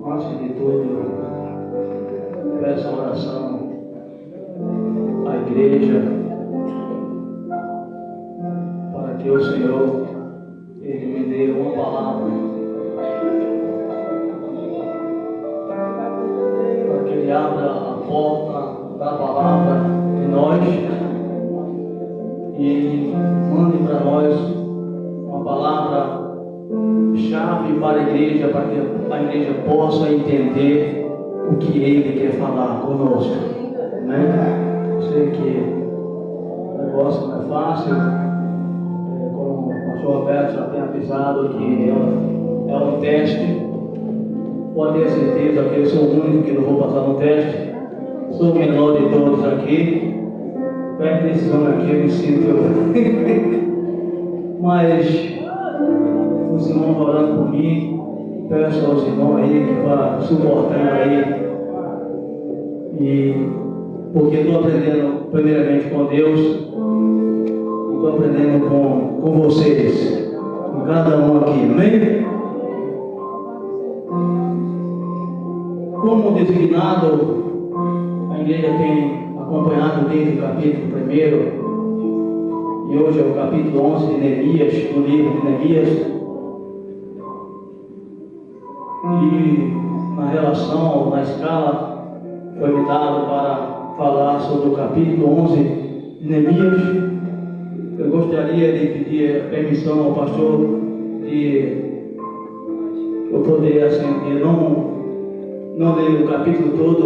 Antes de tudo, peço a oração à igreja para que o Senhor Ele me dê uma palavra, para que Ele abra a porta da palavra em nós e mande para nós uma palavra chave para a igreja, para que a igreja possa entender o que Ele quer falar conosco. Amém? Sei que o negócio não é fácil, como o pastor Roberto já tem avisado que é um teste. Pode ter certeza que eu sou o único que não vou passar no teste. Sou o menor de todos aqui. Perto desse homem aqui eu me sinto mas os irmãos orando por mim, peço aos irmãos aí que vá suportando aí, e porque estou aprendendo primeiramente com Deus, e estou aprendendo com vocês, com cada um aqui, amém? Como designado, a igreja tem acompanhado desde o capítulo 1, e hoje é o capítulo 11 de Neemias, do livro de Neemias. E na relação, na escala, foi me dado para falar sobre o capítulo 11 de Neemias. Eu gostaria de pedir permissão ao pastor de eu poder, assim, não ler o capítulo todo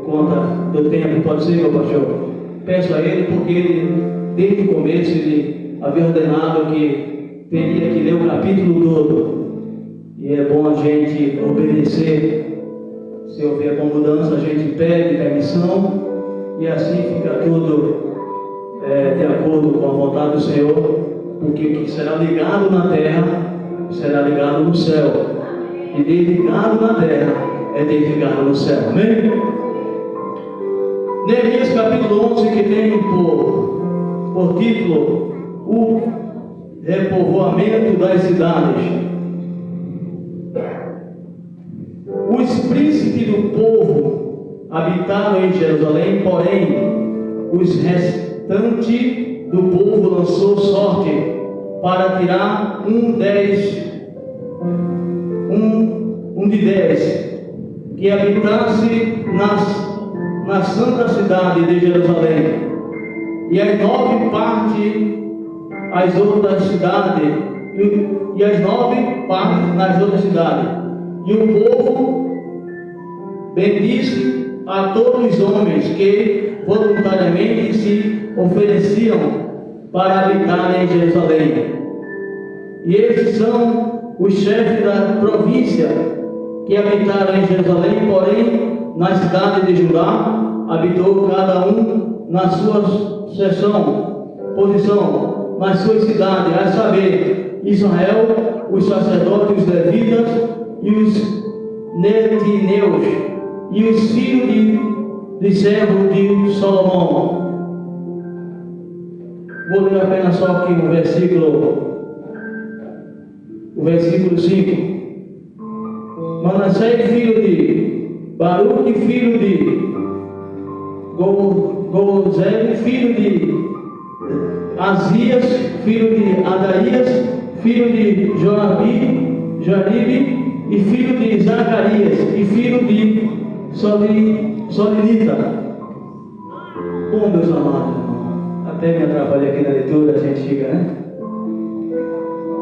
por conta do tempo. Pode ser, meu pastor? Peço a ele, porque ele, desde o começo, ele havia ordenado que teria que ler o capítulo todo. E é bom a gente obedecer. Se houver alguma mudança, a gente pede permissão, e assim fica tudo de acordo com a vontade do Senhor, porque o que será ligado na terra será ligado no céu, e desligado na terra é desligado no céu. Amém? Neemias capítulo 11, que tem por título o repovoamento das cidades. Os príncipes do povo habitaram em Jerusalém, porém os restantes do povo lançou sorte para tirar um de 10 que habitasse na santa cidade de Jerusalém, e as 9 partes as outras cidades, e as 9 partes nas outras cidades. E o povo bendisse a todos os homens que voluntariamente se ofereciam para habitar em Jerusalém. E estes são os chefes da província que habitaram em Jerusalém, porém na cidade de Judá habitou cada um na sua posição, nas suas cidades, a saber, Israel, os sacerdotes, os levitas e os netineus, e os filhos de servo de Salomão. Vou ler apenas só aqui o versículo 5. Manassés, filho de Baruque, filho de Gozeli, filho de Azias, filho de Adaías, filho de Jaribe, e filho de Zacarias, e filho de Solinita. Bom, meus amados, até me atrapalhei aqui na leitura, a gente fica, né?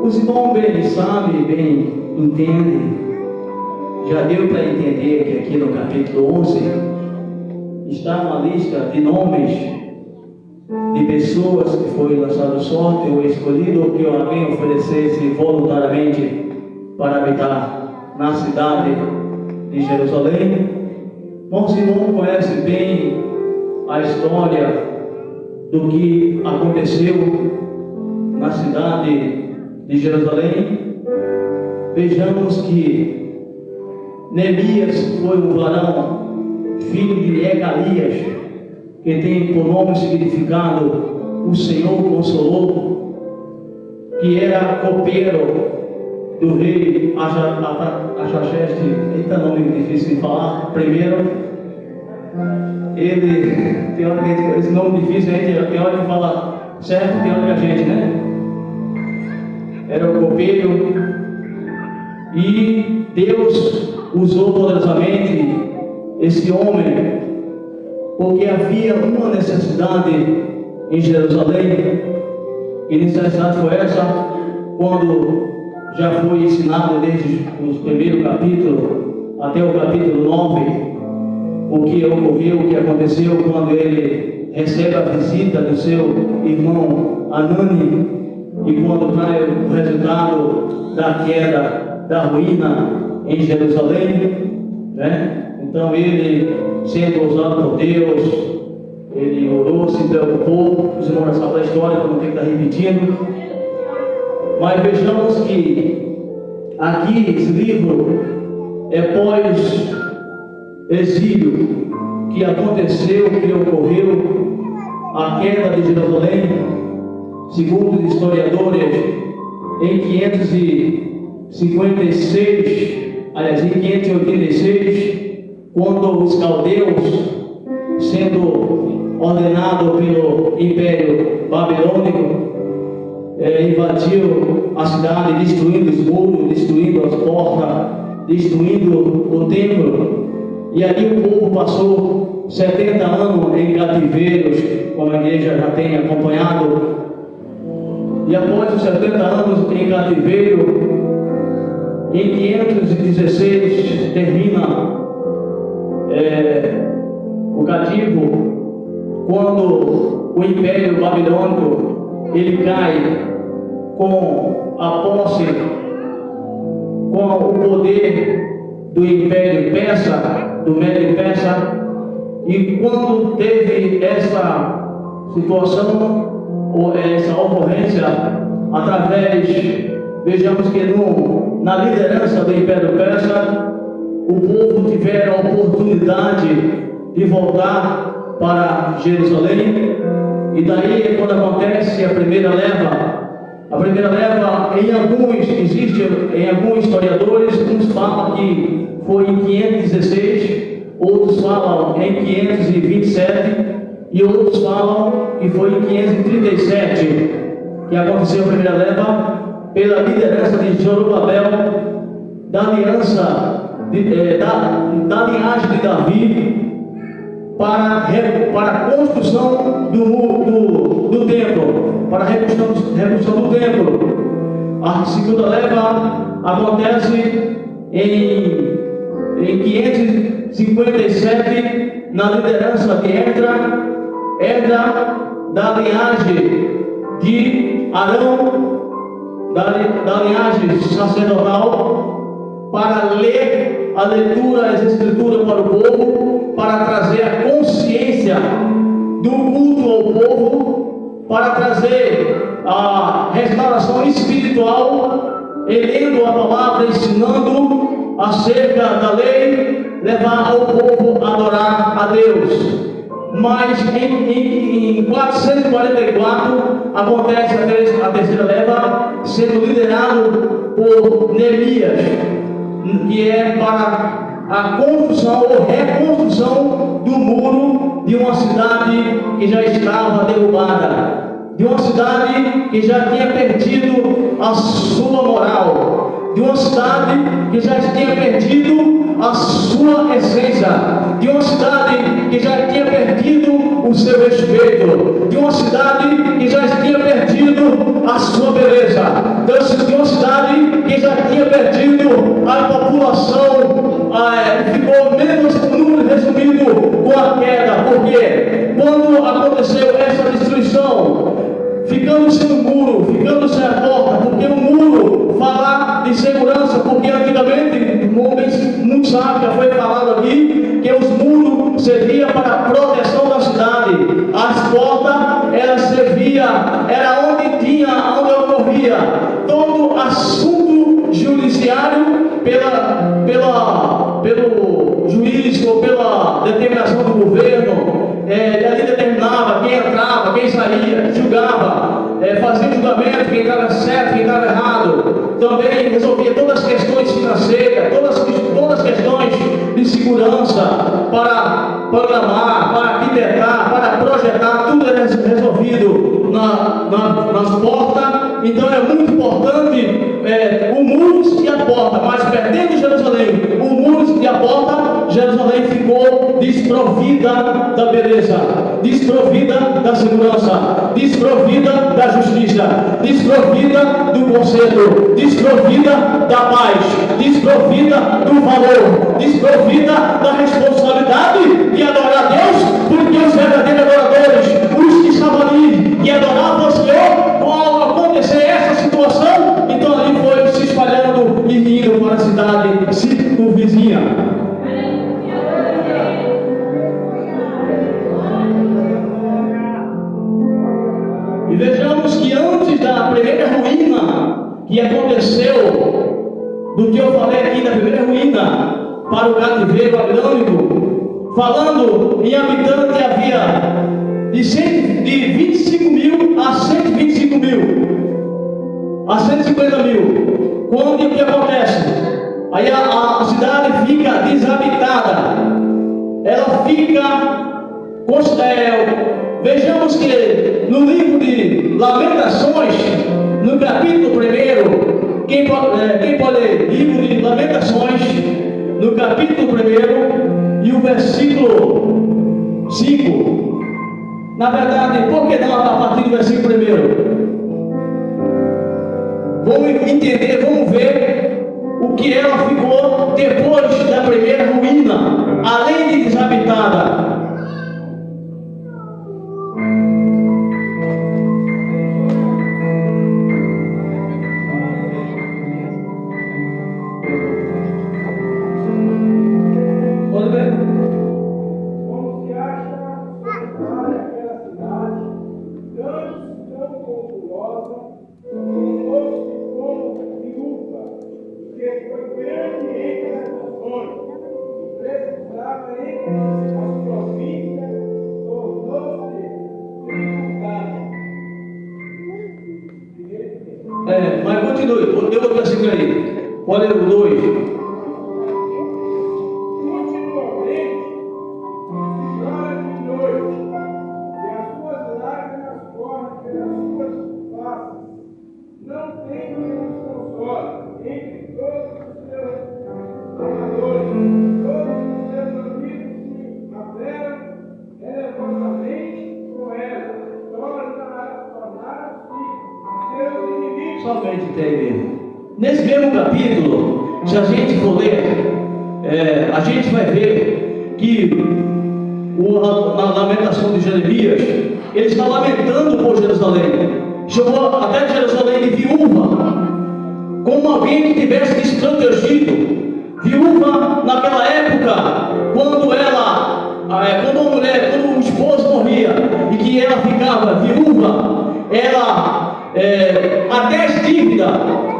Os irmãos bem sabem, bem entendem, já deu para entender que aqui no capítulo 11 está uma lista de nomes de pessoas que foi lançado sorte ou escolhido, ou que alguém oferecesse voluntariamente para habitar na cidade de Jerusalém. Bom, irmãos conhecem bem a história do que aconteceu na cidade de Jerusalém. Vejamos que Neemias foi um varão, filho de Ecalias, que tem por nome significado o Senhor consolou, que era copeiro do rei Artaxerxes, eita, nome difícil de falar, primeiro, ele, tem hora que esse nome difícil, a gente tem hora que fala certo, tem hora que a gente, né? Era o copeiro, e Deus usou poderosamente esse homem, porque havia uma necessidade em Jerusalém. Que necessidade foi essa? Quando já foi ensinado desde o primeiro capítulo até o capítulo 9, o que ocorreu, o que aconteceu quando ele recebe a visita do seu irmão Anani, e quando traz o resultado da queda, da ruína em Jerusalém, né? Então ele, sendo usado por Deus, ele orou, se preocupou. Os irmãos sabem da história, para não ter que estar repetindo. Mas vejamos que aqui esse livro é pós-exílio, que aconteceu, que ocorreu a queda de Jerusalém, segundo os historiadores, em 556, aliás, em 586, quando os caldeus, sendo ordenado pelo Império Babilônico, invadiu a cidade, destruindo os muros, destruindo as portas, destruindo o templo. E ali o povo passou 70 anos em cativeiros, como a igreja já tem acompanhado. E após os 70 anos em cativeiro, em 516 termina o cativo, quando o Império Babilônico ele cai com a posse, com o poder do Império Persa, do Médio Persa. E quando teve essa situação, ou essa ocorrência, através, vejamos que na liderança do Império Persa, o povo tiveram a oportunidade de voltar para Jerusalém. E daí, quando acontece a primeira leva, existe em alguns historiadores, uns falam que foi em 516, outros falam em 527, e outros falam que foi em 537, que aconteceu a primeira leva, pela liderança de Zorobabel, da aliança, da linhagem de Davi, para a construção do templo, para a reconstrução do templo. A segunda leva acontece em 557, na liderança de Esdra, da linhagem de Arão, da linhagem sacerdotal, para ler a leitura, as escrituras para o povo, para trazer a consciência do culto ao povo, para trazer a restauração espiritual, lendo a palavra, ensinando acerca da lei, levar ao povo a adorar a Deus. Mas em 444 acontece a terceira leva, sendo liderado por Neemias, que é para a construção ou reconstrução do muro de uma cidade que já estava derrubada, de uma cidade que já tinha perdido a sua moral, de uma cidade que já tinha perdido a sua essência, de uma cidade que já tinha perdido o seu respeito, de uma cidade que já tinha perdido a sua beleza, de uma cidade que já tinha perdido a população, ficou menos um número resumido com a queda, porque quando aconteceu essa destruição, ficando sem o muro, ficando sem a porta, porque o muro fala de segurança, porque antigamente, muito sábio, já foi falado aqui, que os muros serviam para a proteção da cidade, as portas, elas serviam, era onde ocorria todo assunto judiciário pelo juiz ou pela determinação do governo. Ali determinava quem entrava, quem saía, julgava, fazia julgamento, quem estava certo, quem estava errado. Também resolvia segurança, para programar, para arquitetar, para projetar, tudo é resolvido nas portas. Então é muito importante o muro e a porta, mas perdendo Jerusalém, o muro e a porta, Jerusalém ficou desprovida da beleza, desprovida da segurança, desprovida da justiça, desprovida do conselho, desprovida da paz, desprovida do valor, desprovida da responsabilidade de adorar a Deus, porque os verdadeiros adoradores, os que estavam ali e adoravam o Senhor, ao acontecer essa situação, então ali foi se espalhando e indo para a cidade circunvizinha. E vejamos que antes da primeira ruína que aconteceu, do que eu falei aqui da primeira ruína para o cativeiro babilônico, falando em habitantes havia de 25 mil a 125 mil, a 150 mil. Quando o que acontece? Aí a cidade fica desabitada, ela fica. Vejamos que no livro de Lamentações, no capítulo 1, quem pode ler? Livro de Lamentações, no capítulo 1 e o versículo 5. Na verdade, por que não a partir do versículo 1? Vamos entender, vamos ver o que ela ficou depois da primeira ruína, além de desabitada. Mas continue, eu vou ver assim aí. Olha o 2. Somente tem mesmo. Nesse mesmo capítulo, se a gente for ler, a gente vai ver que na lamentação de Jeremias, ele está lamentando por Jerusalém. Chamou até Jerusalém de viúva, como alguém que tivesse desprotegido. Viúva naquela época, quando o esposo morria e que ela ficava viúva, ela até as dívidas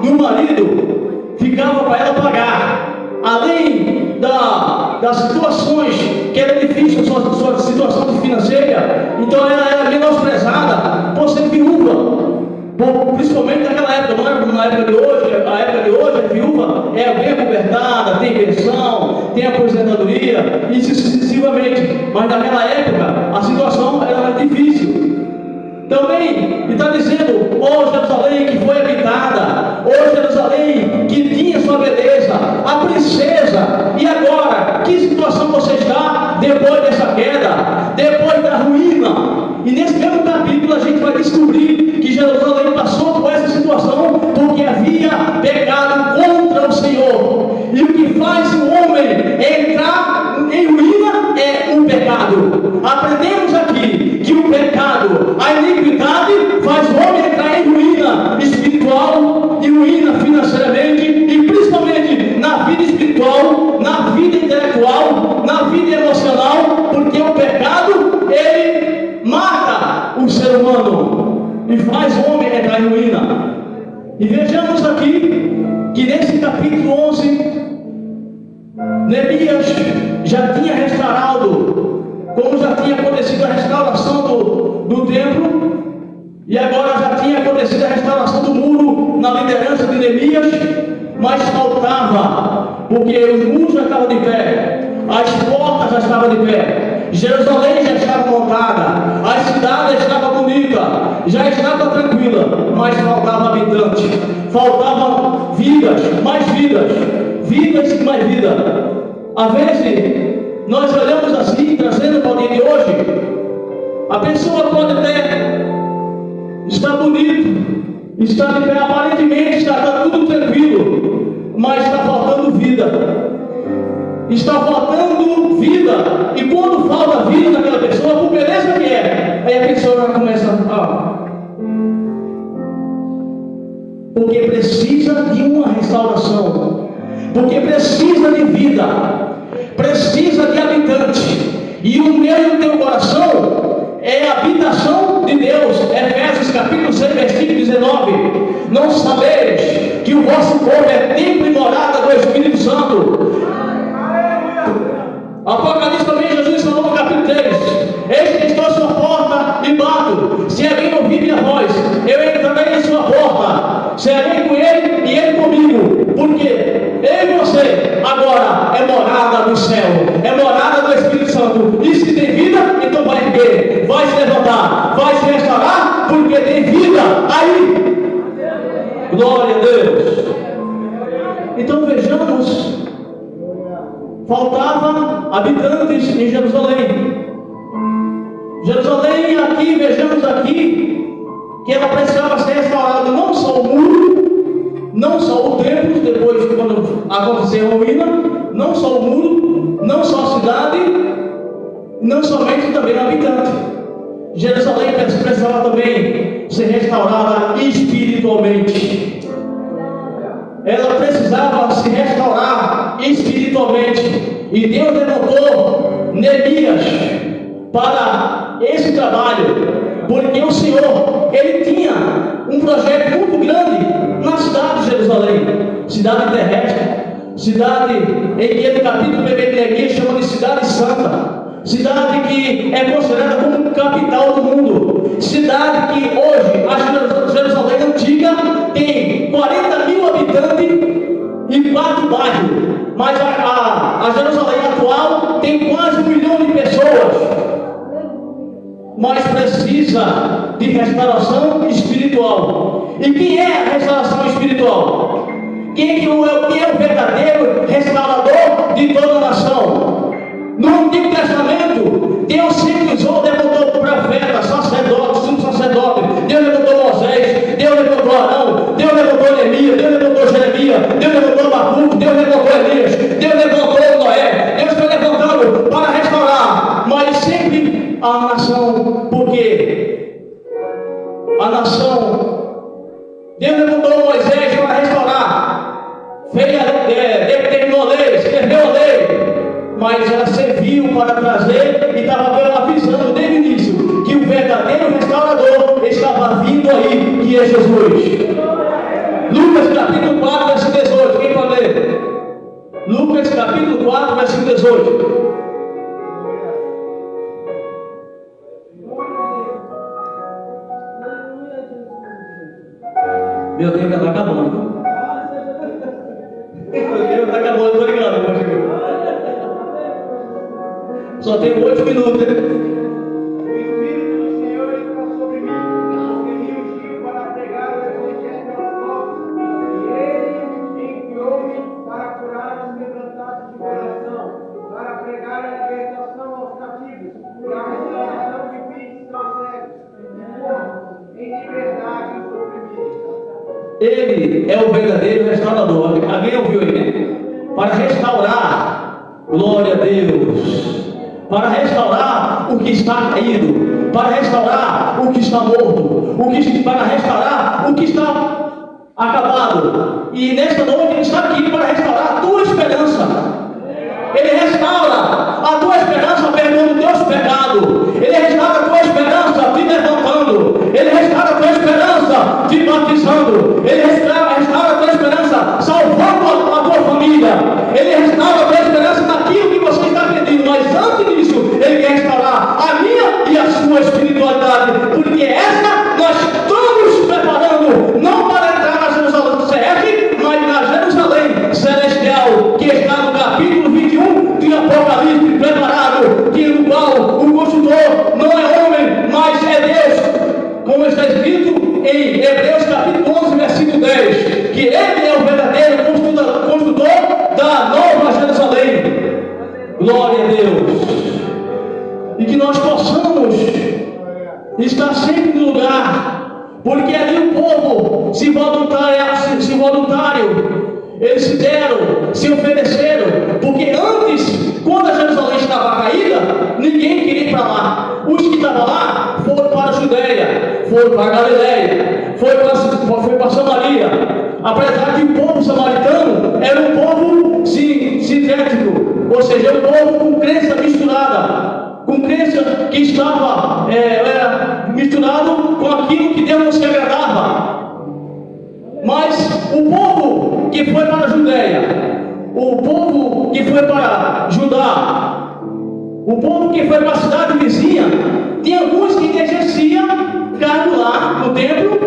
do marido ficava para ela pagar, além das situações que era difícil, sua situação financeira. Então ela era menosprezada por ser viúva, principalmente naquela época. Não é na época de hoje. A época de hoje a viúva é bem cobertada, tem pensão, tem aposentadoria e sucessivamente, mas naquela época a situação era difícil. Também está dizendo: ó Jerusalém que foi habitada, ó Jerusalém que tinha sua beleza, a princesa. E agora, que situação você está depois dessa queda, depois da ruína? E nesse mesmo capítulo a gente vai descobrir que Jerusalém passou por essa situação porque havia pecado contra o Senhor. E o que faz o homem entrar em ruína é o pecado. Aprendemos aqui que o pecado, a iniquidade, faz o homem entrar em ruína espiritual e ruína financeiramente, e principalmente na vida espiritual, na vida intelectual, na vida emocional, porque o pecado, ele mata o ser humano e faz o homem entrar em ruína. E vejamos aqui que nesse capítulo 11, Neemias já tinha restaurado, como já tinha acontecido a restauração do templo, e agora já tinha acontecido a restauração do muro na liderança de Neemias, mas faltava, porque os muros já estavam de pé, As portas já estavam de pé, Jerusalém já estava montada, a cidade já estava bonita, já estava tranquila, mas faltava habitante, faltavam vidas e mais vidas. Às vezes, nós olhamos assim, trazendo para o dia de hoje, a pessoa pode até estar bonito, estar de pé, aparentemente está tudo tranquilo, mas está faltando vida. Está faltando vida. E quando falta vida naquela pessoa, por beleza que é, aí a pessoa já começa porque precisa de uma restauração, porque precisa de vida, precisa de habitante. E o meu e o teu coração é a habitação de Deus. Efésios capítulo 6, versículo 19. Não sabeis que o vosso corpo é templo e morada do Espírito Santo. Apocalipse também, Jesus falou no capítulo 3: eis que estou à sua porta e bato. Se alguém ouvir minha voz, eu entrarei em sua porta, serei com ele e ele comigo, porque eu e você agora é morada do céu, é morada do Espírito Santo. E se tem vida, então vai erguer, vai se levantar, vai se restaurar, porque tem vida aí. Glória a Deus. Então vejamos, faltava habitantes em Jerusalém. Jerusalém aqui, vejamos aqui, que ela precisava ser restaurada, não só o muro, não só o templo, depois quando aconteceu a ruína, não só o muro, não só a cidade, não somente também o habitante. Jerusalém precisava também ser restaurada espiritualmente. Ela precisava se restaurar espiritualmente. E Deus levantou Neemias para esse trabalho, porque o Senhor, Ele tinha um projeto muito grande na cidade de Jerusalém, cidade terrestre, cidade em que no capítulo 1 de Neemias chama de cidade santa, cidade que é considerada como capital do mundo, cidade que hoje, a Jerusalém antiga, tem 40 mil habitantes e 4 bairros, mas a Jerusalém atual tem quase 1 milhão de pessoas, mas precisa de restauração espiritual. E quem é a restauração espiritual? Quem é o verdadeiro restaurador de toda a nação? No Antigo Testamento, Deus sempre usou, levantou profetas, sacerdotes, sumo sacerdote. Deus levantou Moisés, Deus levantou Arão, Deus levantou Neemias, Deus levantou Jeremias, Deus levantou Abacuque, Deus levantou Elias, Deus levantou Noé. Deus foi levantando para restaurar, mas sempre a nação, porque a nação, Deus levantou Moisés para restaurar, determinou a lei, escreveu a lei, mas ela serviu para trazer e estava avisando desde o início que o verdadeiro restaurador estava vindo aí, que é Jesus. Lucas capítulo 4, versículo 18, quem pode ler? Lucas capítulo 4, versículo 18. Meu tempo já está acabando. Meu tempo está acabando, estou ligado, meu amigo. Só tem 8 minutos, né? O Espírito do Senhor está sobre mim, porque me ungiu para pregar o Evangelho aos pobres, e Ele enviou-me para curar os quebrantados de coração, para pregar a libertação aos cativos, e a restauração de vícios aos cegos, em liberdade aos oprimidos. Ele é o verdadeiro restaurador. Alguém ouviu aí, né? Para restaurar, glória a Deus, para restaurar o que está caído, para restaurar o que está morto, para restaurar o que está acabado. E nesta noite Ele está aqui para restaurar a tua esperança. Ele restaura a tua esperança perdoando os teus pecados. Ele restaura a tua esperança te levantando. Ele restaura a tua esperança te batizando. Ele restaura a tua esperança salvando a tua família. Ele restaura a tua esperança naquilo que você está pedindo. Mas antes disso, Ele quer restaurar a minha e a sua espiritualidade. Porque essa nós estamos preparando, não para entrar na Jerusalém terrestre, mas na Jerusalém celestial. Glória a Deus. E que nós possamos estar sempre no lugar, porque ali o povo se voluntário, eles se deram, se ofereceram, porque antes, quando a Jerusalém estava caída, ninguém queria ir para lá. Os que estavam lá foram para a Judeia, foram para a Galileia, foi para Samaria. Apesar que o povo samaritano era um povo sintético, ou seja, um povo com crença misturada, com crença que estava misturado com aquilo que Deus não se agradava. Mas o povo que foi para a Judeia, o povo que foi para Judá, o povo que foi para a cidade vizinha, tinha alguns que exerciam cargo lá no templo,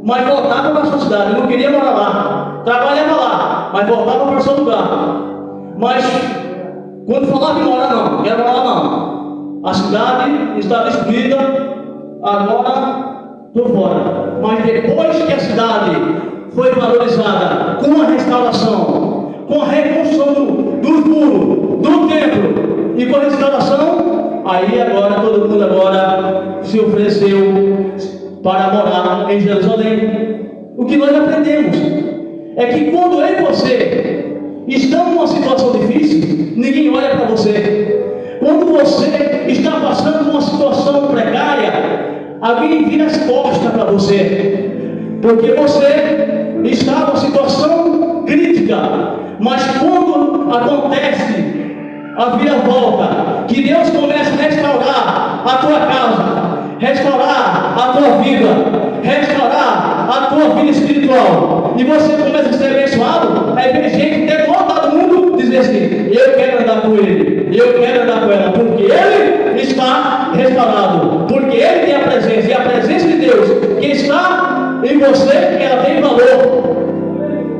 mas voltavam para a sua cidade, não queria morar lá, trabalhava lá, mas voltava para o seu lugar. Mas quando falava em morar, não quero morar lá não. A cidade está destruída, agora estou fora. Mas depois que a cidade foi valorizada com a restauração, com a reconstrução dos muros, do templo e com a restauração, aí agora todo mundo agora se ofereceu para morar em Jerusalém. O que nós aprendemos é que quando eu e você estamos numa situação difícil, ninguém olha para você. Quando você está passando por uma situação precária, alguém vira as costas para você, porque você está numa situação crítica. Mas quando acontece a viravolta, que Deus começa a restaurar a tua casa, restaurar a tua vida, restaurar a tua vida espiritual, e você começa a ser abençoado, aí vem gente que todo mundo dizer assim: eu quero andar com ele, eu quero andar com ela, porque ele está restaurado, porque ele tem a presença, e a presença de Deus que está em você, ela tem valor.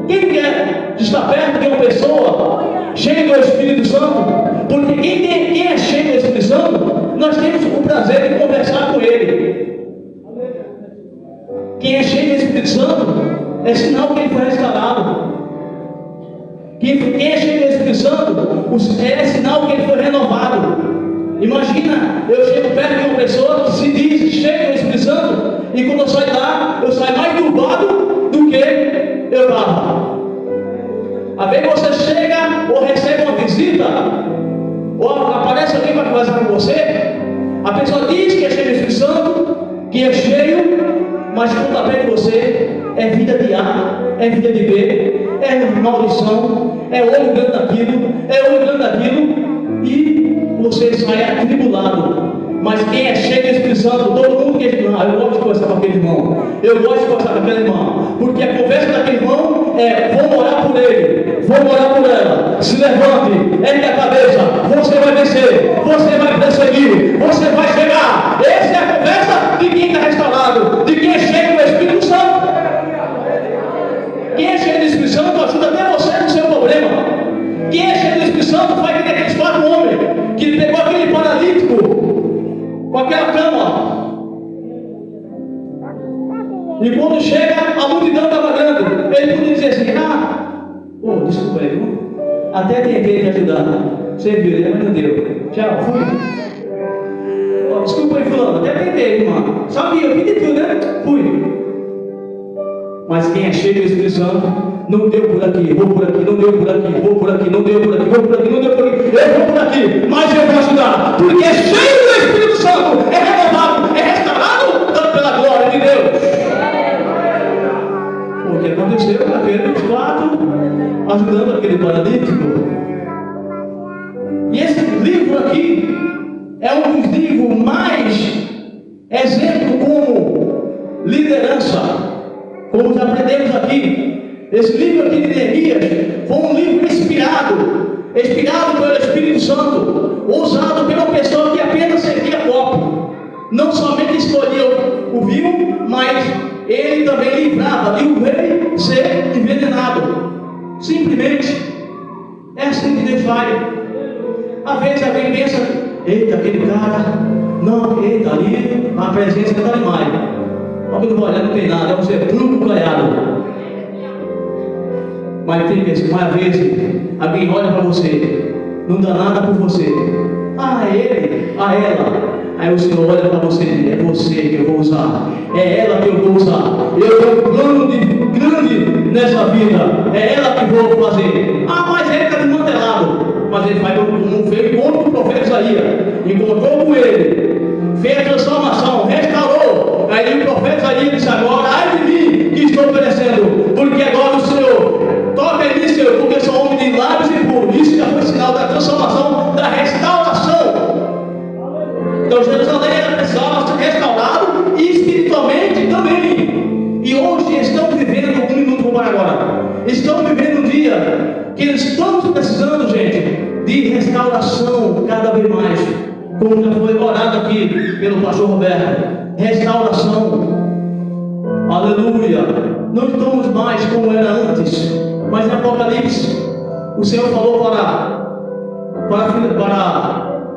Quem quer estar perto de uma pessoa cheia do Espírito Santo? Porque quem é cheio do Espírito Santo, nós temos o prazer de conversar com ele. Quem é cheio do Espírito Santo é sinal que ele foi restaurado. Quem é cheio do Espírito Santo é sinal que ele foi renovado. Imagina, eu chego perto de uma pessoa que se diz cheio do Espírito Santo, e quando eu saio de lá, eu saio mais turbado do que eu estava. Às vezes você chega ou recebe uma visita, ou aparece alguém para conversar com você, a pessoa diz que é cheio do Espírito Santo, que é cheio, mas quando está perto de você, é vida de A, é vida de B, é maldição, é olho grande daquilo, é olho grande daquilo, e você sai atribulado. Mas quem é cheio do Espírito Santo, todo mundo quer dizer: eu gosto de conversar com aquele irmão, eu gosto de conversar com aquele irmão, porque a conversa daquele irmão é: vou orar por ele, vou orar por ela, se levante, ergue a cabeça, você vai vencer, você vai prosseguir, você vai chegar. Essa é a conversa de quem está restaurado, de quem é cheio do Espírito Santo. Quem é cheio do Espírito Santo ajuda até você no seu problema. Quem é cheio do Espírito Santo faz que aqueles 4 homens que pegou aquele paralítico com aquela cama, e quando chega a multidão estava grande, ele podia dizer assim: desculpa aí, viu? Até tentei te ajudar, você viu, mas não deu, tchau, fui. Desculpa aí, fulano, até tentei, irmão, sabia, eu pedi tudo, né? Fui. Mas quem é cheio do Espírito Santo, não deu por aqui, vou por aqui, não deu por aqui, vou por aqui, não deu por aqui, vou por aqui, não deu por aqui, eu vou por aqui, mas eu vou ajudar, porque é cheio do Espírito Santo, é renovado, é restaurado, tanto pela glória de Deus. O que aconteceu na feira 24, ajudando aquele paralítico. E esse livro aqui é um dos livros mais exemplo como liderança. Como já aprendemos aqui, esse livro aqui de Neemias foi um livro inspirado pelo Espírito Santo, usado pela pessoa que apenas servia copo. Não somente escolhia o vinho, mas ele também livrava de um rei ser envenenado. Simplesmente é assim que Deus faz. Às vezes alguém pensa: eita, aquele cara, não, eita, ali a presença está demais. Alguém não vai olhar, não tem nada, é um ser truco caiado. Mas tem vezes, uma vez, alguém olha para você não dá nada por você. Ah, ele, a ela. Aí o Senhor olha para você e diz: é você que eu vou usar, é ela que eu vou usar. Eu tenho um plano grande nessa vida, é ela que vou fazer. Ah, mas ele está desmantelado. Mas ele vai como fez encontro com o profeta Isaías, encontrou com ele, fez a transformação, restaurou. Aí o profeta Isaías disse: agora, ai de mim que estou perecendo, porque agora o Senhor toca em mim, Senhor, porque sou homem de lábios impuros. Isso já foi sinal da transformação, da restauração. Então Jerusalém era restaurado e espiritualmente também. E hoje estão vivendo um minuto para agora. Estão vivendo um dia que eles estão precisando, gente, de restauração cada vez mais. Como já foi orado aqui pelo pastor Roberto. Restauração. Aleluia. Não estamos mais como era antes. Mas em Apocalipse, o Senhor falou para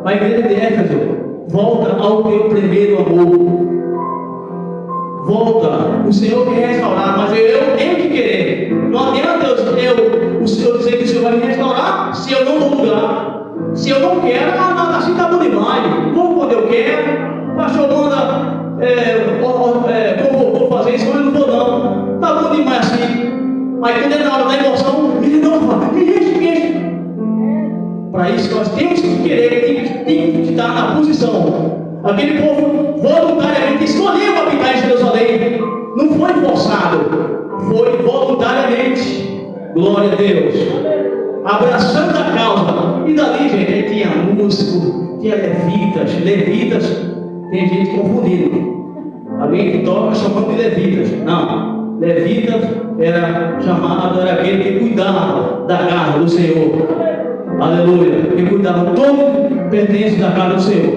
a igreja de Éfeso: volta ao teu primeiro amor. Volta. O Senhor quer restaurar, mas eu tenho que querer. Não adianta o Senhor dizer que o Senhor vai me restaurar se eu não dou lugar. Se eu não quero, assim está bom demais. Vou quando eu quero. O pastor manda vou fazer isso, mas eu não vou não. Está bom demais assim. Aí quando é na hora da emoção, me renova, me enche. Para isso nós temos que querer, tem que estar na posição. Aquele povo voluntariamente escolheu habitar em Jerusalém. Não foi forçado, foi voluntariamente. Glória a Deus. Abraçando a causa. E dali, gente, aí tinha músico, tinha levitas. Tem gente confundindo. Alguém que toca chamando de levitas. Não, levitas era aquele que cuidava da casa do Senhor. Aleluia. Que cuidava todo pertence da casa do Senhor.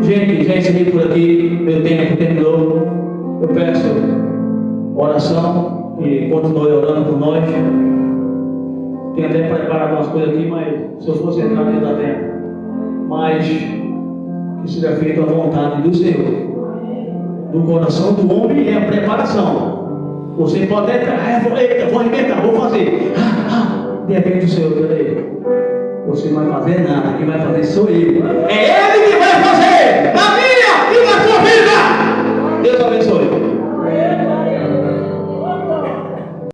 Gente, já ensinei por aqui. Meu tempo terminou. Eu peço oração e continue orando por nós. Tenho até preparado umas coisas aqui, mas se eu fosse entrar dentro da terra, mas que seja feita a vontade do Senhor. Do coração do homem é a preparação. Você pode até, vou arrebentar, vou fazer. De repente o Senhor, peraí, você não vai fazer nada, quem vai fazer sou eu. É Ele